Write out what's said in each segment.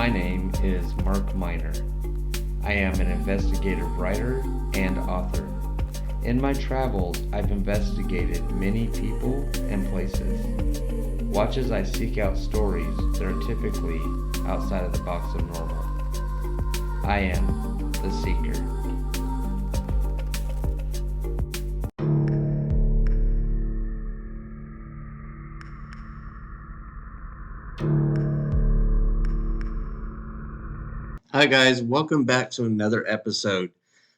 My name is Mark Miner. I am an investigative writer and author. In my travels, I've investigated many people and places. Watch as I seek out stories that are typically outside of the box of normal. I am the Seeker. Hi, guys. Welcome back to another episode.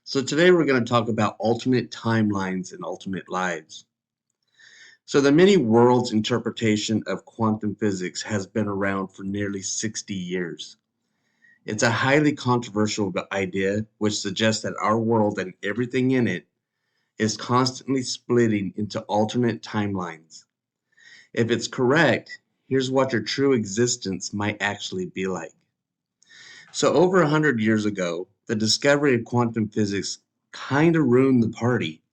So, today we're going to talk about alternate timelines and alternate lives. So, the many worlds interpretation of quantum physics has been around for nearly 60 years. It's a highly controversial idea which suggests that our world and everything in it is constantly splitting into alternate timelines. If it's correct, here's what your true existence might actually be like. So over 100 years ago, the discovery of quantum physics kind of ruined the party.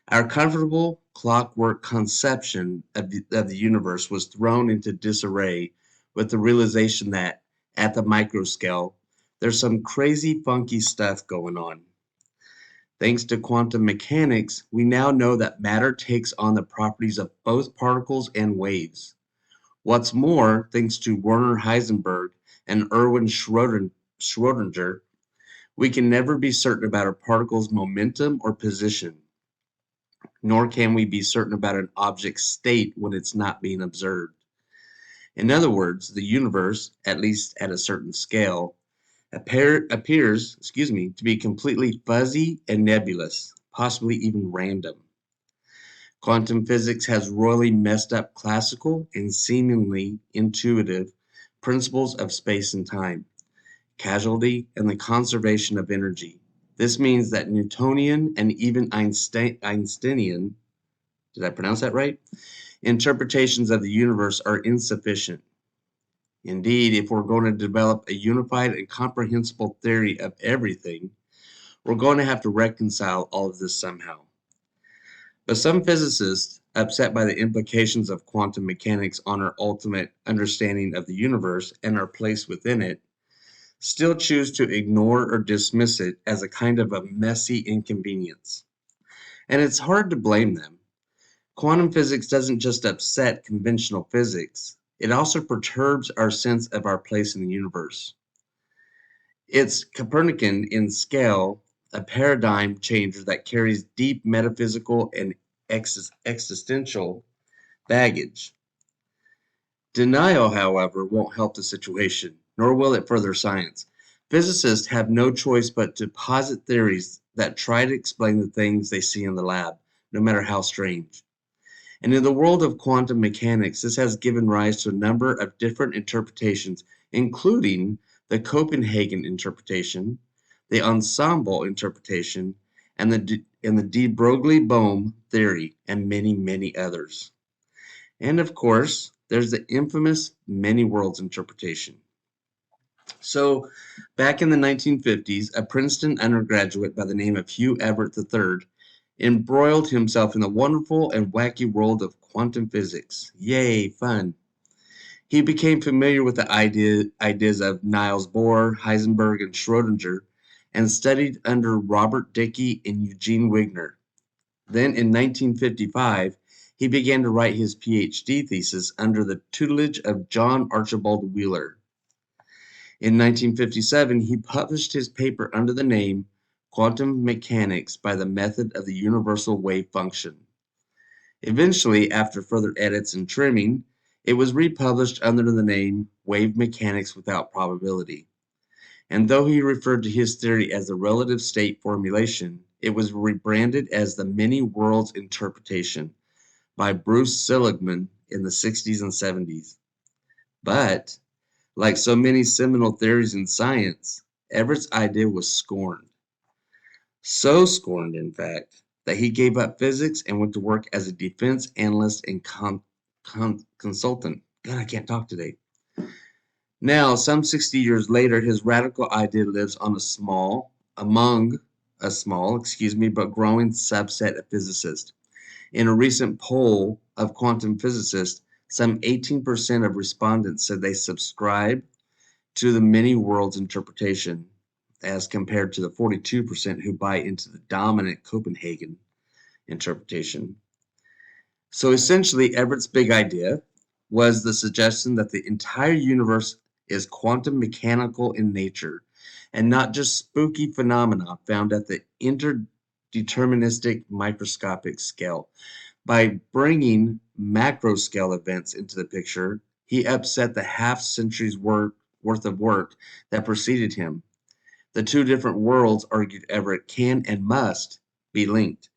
Our comfortable clockwork conception of the universe was thrown into disarray with the realization that, at the micro scale, there's some crazy funky stuff going on. Thanks to quantum mechanics, we now know that matter takes on the properties of both particles and waves. What's more, thanks to Werner Heisenberg and Erwin Schrödinger, we can never be certain about a particle's momentum or position, nor can we be certain about an object's state when it's not being observed. In other words, the universe, at least at a certain scale, appears to be completely fuzzy and nebulous, possibly even random. Quantum physics has royally messed up classical and seemingly intuitive principles of space and time, causality, and the conservation of energy. This means that Newtonian and even Einsteinian, did I pronounce that right? Interpretations of the universe are insufficient. Indeed, if we're going to develop a unified and comprehensible theory of everything, we're going to have to reconcile all of this somehow. But some physicists, upset by the implications of quantum mechanics on our ultimate understanding of the universe and our place within it, still choose to ignore or dismiss it as a kind of a messy inconvenience. And it's hard to blame them. Quantum physics doesn't just upset conventional physics, it also perturbs our sense of our place in the universe. It's Copernican in scale, a paradigm changer that carries deep metaphysical and existential baggage. Denial, however, won't help the situation, nor will it further science. Physicists have no choice but to posit theories that try to explain the things they see in the lab, no matter how strange. And in the world of quantum mechanics, this has given rise to a number of different interpretations, including the Copenhagen interpretation, the ensemble interpretation, and the de Broglie-Bohm theory, and many, many others. And of course, there's the infamous many worlds interpretation. So, back in the 1950s, a Princeton undergraduate by the name of Hugh Everett III embroiled himself in the wonderful and wacky world of quantum physics. Yay, fun. He became familiar with the ideas of Niels Bohr, Heisenberg, and Schrödinger, and studied under Robert Dicke and Eugene Wigner. Then in 1955, he began to write his PhD thesis under the tutelage of John Archibald Wheeler. In 1957, he published his paper under the name Quantum Mechanics by the Method of the Universal Wave Function. Eventually, after further edits and trimming, it was republished under the name Wave Mechanics Without Probability. And though he referred to his theory as the relative state formulation, it was rebranded as the many worlds interpretation by Bruce Seligman in the 60s and 70s. But, like so many seminal theories in science, Everett's idea was scorned. So scorned, in fact, that he gave up physics and went to work as a defense analyst and consultant. God, I can't talk today. Now, some 60 years later, his radical idea lives on among a small, but growing subset of physicists. In a recent poll of quantum physicists, some 18% of respondents said they subscribe to the many worlds interpretation as compared to the 42% who buy into the dominant Copenhagen interpretation. So essentially, Everett's big idea was the suggestion that the entire universe is quantum mechanical in nature and not just spooky phenomena found at the interdeterministic microscopic scale. By bringing macro scale events into the picture, he upset the half century's worth of work that preceded him. The two different worlds, argued Everett, can and must be linked.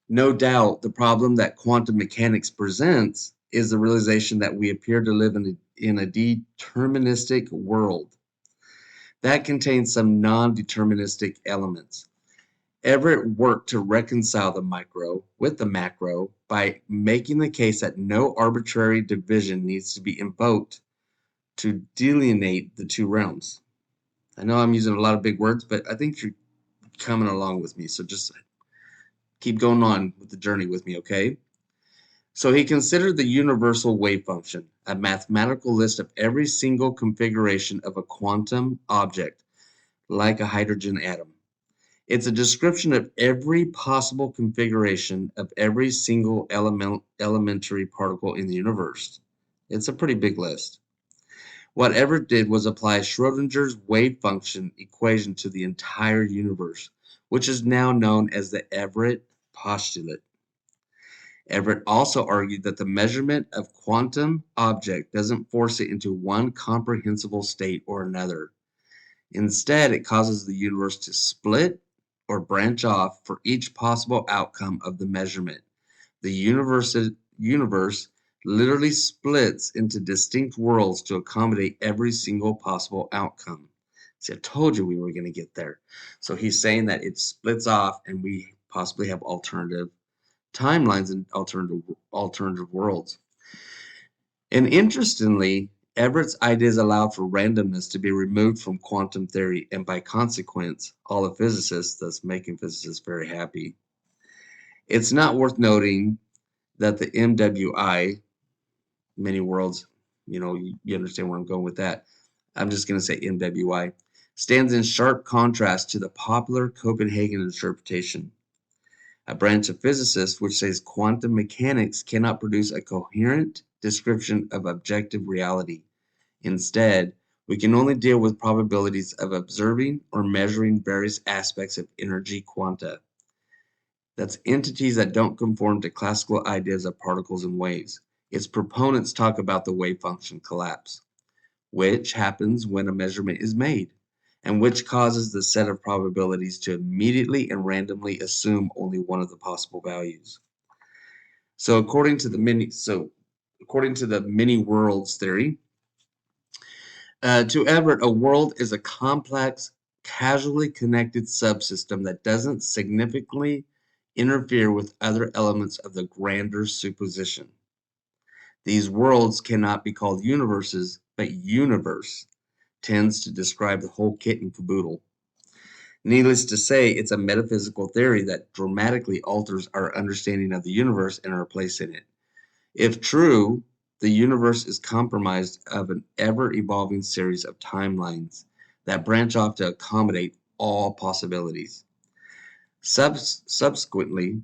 No doubt, the problem that quantum mechanics presents is the realization that we appear to live in a deterministic world that contains some non-deterministic elements. Everett worked to reconcile the micro with the macro by making the case that no arbitrary division needs to be invoked to delineate the two realms. I know I'm using a lot of big words, but I think you're coming along with me, so just keep going on with the journey with me, okay? So he considered the universal wave function, a mathematical list of every single configuration of a quantum object, like a hydrogen atom. It's a description of every possible configuration of every single elementary particle in the universe. It's a pretty big list. What Everett did was apply Schrodinger's wave function equation to the entire universe, which is now known as the Everett postulate. Everett also argued that the measurement of quantum object doesn't force it into one comprehensible state or another. Instead, it causes the universe to split or branch off for each possible outcome of the measurement. The universe literally splits into distinct worlds to accommodate every single possible outcome. See, I told you we were going to get there. So he's saying that it splits off and we possibly have alternative timelines and alternative worlds. And interestingly, Everett's ideas allowed for randomness to be removed from quantum theory, and by consequence, all the physicists, thus making physicists very happy. It's not worth noting that the MWI, many worlds, you understand where I'm going with that. I'm just going to say MWI, stands in sharp contrast to the popular Copenhagen interpretation, a branch of physicists which says quantum mechanics cannot produce a coherent description of objective reality. Instead, we can only deal with probabilities of observing or measuring various aspects of energy quanta. That's entities that don't conform to classical ideas of particles and waves. Its proponents talk about the wave function collapse, which happens when a measurement is made, and which causes the set of probabilities to immediately and randomly assume only one of the possible values. So according to the many worlds theory, to Everett, a world is a complex, causally connected subsystem that doesn't significantly interfere with other elements of the grander supposition. These worlds cannot be called universes, but universe tends to describe the whole kit and caboodle. Needless to say, it's a metaphysical theory that dramatically alters our understanding of the universe and our place in it. If true, the universe is comprised of an ever-evolving series of timelines that branch off to accommodate all possibilities. Subsequently,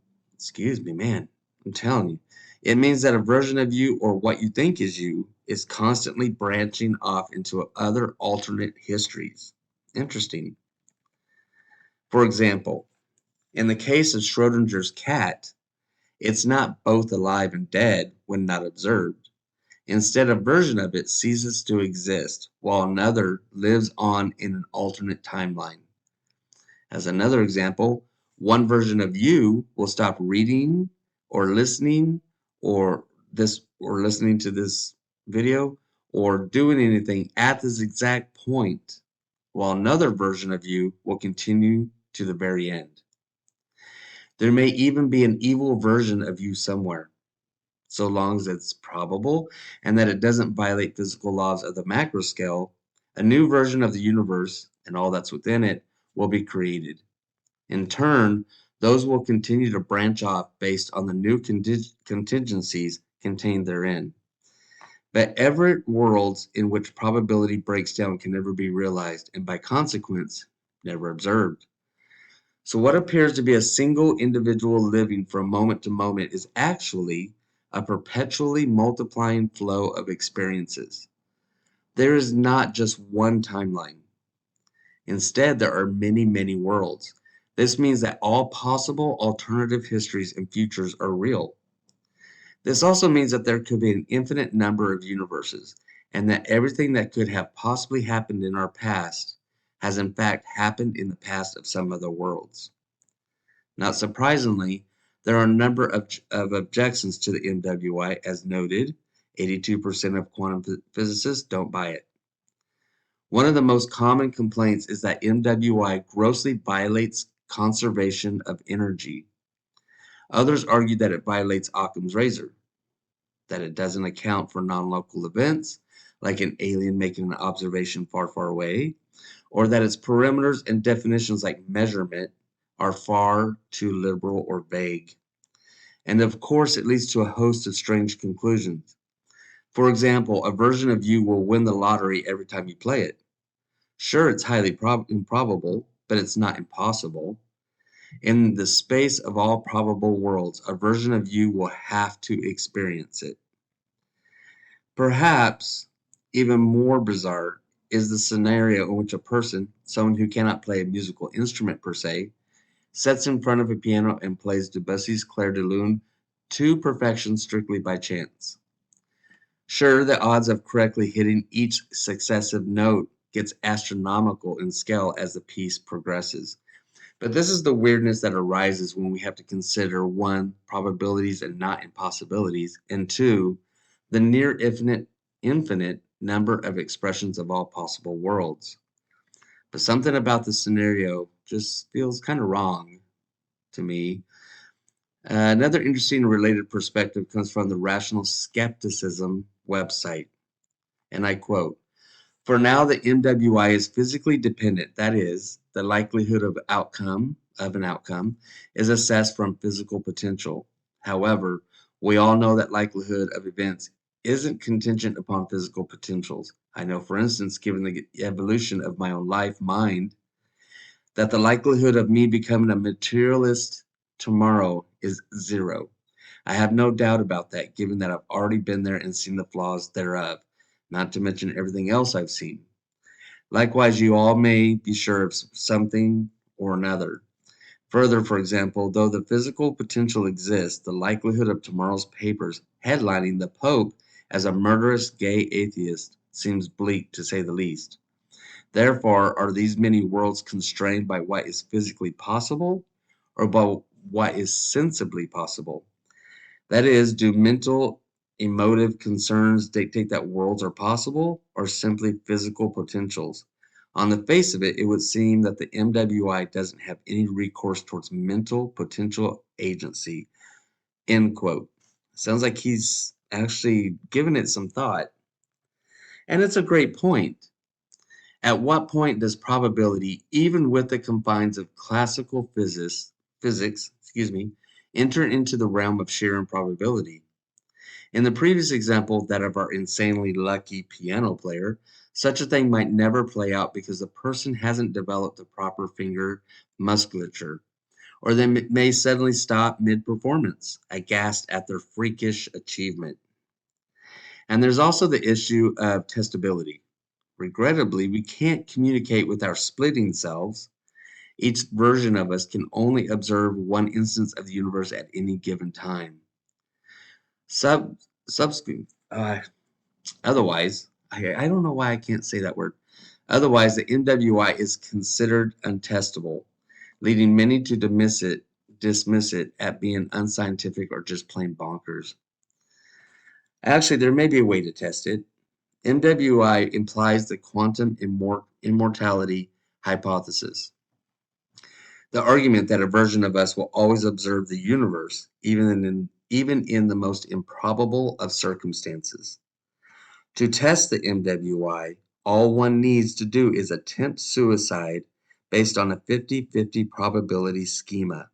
I'm telling you, it means that a version of you or what you think is you is constantly branching off into other alternate histories. Interesting. For example, in the case of Schrodinger's cat, it's not both alive and dead when not observed. Instead, a version of it ceases to exist, while another lives on in an alternate timeline. As another example, one version of you will stop reading or listening listening to this video or doing anything at this exact point, while another version of you will continue to the very end. There may even be an evil version of you somewhere, so long as it's probable and that it doesn't violate physical laws of the macro scale. A new version of the universe and all that's within it will be created. In turn, those will continue to branch off based on the new contingencies contained therein. But ever worlds in which probability breaks down can never be realized, and by consequence, never observed. So what appears to be a single individual living from moment to moment is actually a perpetually multiplying flow of experiences. There is not just one timeline. Instead, there are many, many worlds. This means that all possible alternative histories and futures are real. This also means that there could be an infinite number of universes, and that everything that could have possibly happened in our past has in fact happened in the past of some other worlds. Not surprisingly, there are a number of objections to the MWI, as noted. 82% of quantum physicists don't buy it. One of the most common complaints is that MWI grossly violates conservation of energy. Others argue that it violates Occam's razor, that it doesn't account for non-local events, like an alien making an observation far, far away, or that its perimeters and definitions like measurement are far too liberal or vague. And of course, it leads to a host of strange conclusions. For example, a version of you will win the lottery every time you play it. Sure, it's highly improbable, but it's not impossible. In the space of all probable worlds, a version of you will have to experience it. Perhaps even more bizarre is the scenario in which a person, someone who cannot play a musical instrument per se, sits in front of a piano and plays Debussy's Clair de Lune to perfection strictly by chance. Sure, the odds of correctly hitting each successive note gets astronomical in scale as the piece progresses. But this is the weirdness that arises when we have to consider 1, probabilities and not impossibilities, and 2, the near infinite number of expressions of all possible worlds. But something about the scenario just feels kind of wrong to me. Another interesting and related perspective comes from the Rational Skepticism website. And I quote, "For now, the MWI is physically dependent. That is, the likelihood of an outcome is assessed from physical potential. However, we all know that likelihood of events isn't contingent upon physical potentials. I know, for instance, given the evolution of my own mind, that the likelihood of me becoming a materialist tomorrow is 0. I have no doubt about that, given that I've already been there and seen the flaws thereof, not to mention everything else I've seen. Likewise, you all may be sure of something or another. Further, for example, though the physical potential exists, the likelihood of tomorrow's papers headlining the Pope as a murderous gay atheist seems bleak, to say the least. Therefore, are these many worlds constrained by what is physically possible or by what is sensibly possible? That is, do mental, emotive concerns dictate that worlds are possible or simply physical potentials? On the face of it, it would seem that the MWI doesn't have any recourse towards mental potential agency." End quote. Sounds like he's actually given it some thought. And it's a great point. At what point does probability, even with the confines of classical physics, enter into the realm of sheer improbability? In the previous example, that of our insanely lucky piano player, such a thing might never play out because the person hasn't developed the proper finger musculature, or they may suddenly stop mid-performance, aghast at their freakish achievement. And there's also the issue of testability. Regrettably, we can't communicate with our splitting selves. Each version of us can only observe one instance of the universe at any given time. Otherwise, I don't know why I can't say that word. Otherwise, the MWI is considered untestable, leading many to dismiss it at being unscientific or just plain bonkers. Actually, there may be a way to test it. MWI implies the quantum immortality hypothesis. The argument that a version of us will always observe the universe, even in the most improbable of circumstances. To test the MWI, all one needs to do is attempt suicide based on a 50-50 probability schema.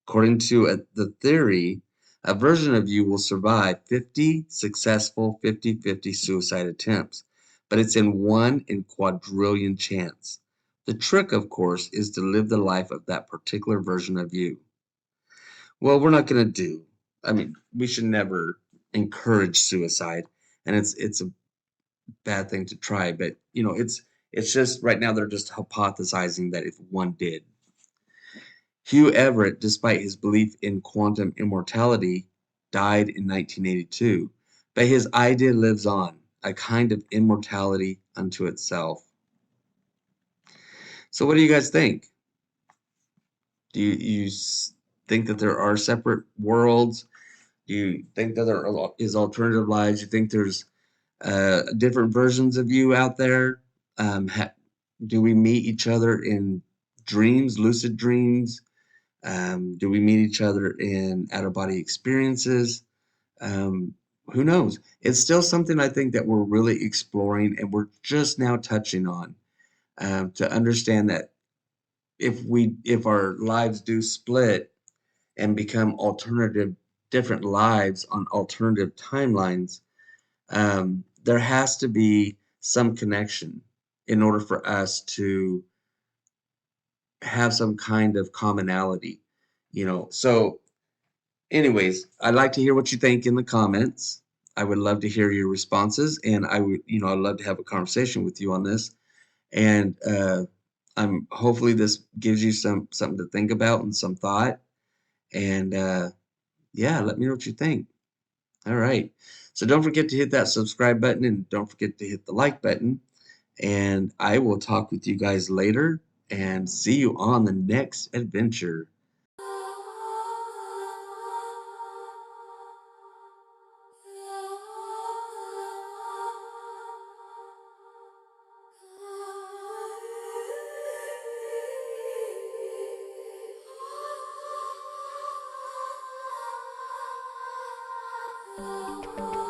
According to the theory, A version of you will survive 50 successful 50-50 suicide attempts, but it's in 1 in quadrillion chance. The trick, of course, is to live the life of that particular version of you. Well, we're not going to do. I mean, we should never encourage suicide, and it's a bad thing to try, but it's just right now they're just hypothesizing that if one did. Hugh Everett, despite his belief in quantum immortality, died in 1982, but his idea lives on, a kind of immortality unto itself. So, what do you guys think? Do you think that there are separate worlds? Do you think that there is alternative lives? Do you think there's different versions of you out there? Do we meet each other in dreams, lucid dreams? Do we meet each other in out-of-body experiences? Who knows? It's still something I think that we're really exploring, and we're just now touching on to understand that if our lives do split and become different lives on alternative timelines, there has to be some connection in order for us to have some kind of commonality, So, anyways, I'd like to hear what you think in the comments. I would love to hear your responses, and I'd love to have a conversation with you on this. And I'm hopefully this gives you something to think about and some thought. And yeah, let me know what you think. All right. So don't forget to hit that subscribe button and don't forget to hit the like button. And I will talk with you guys later and see you on the next adventure. Oh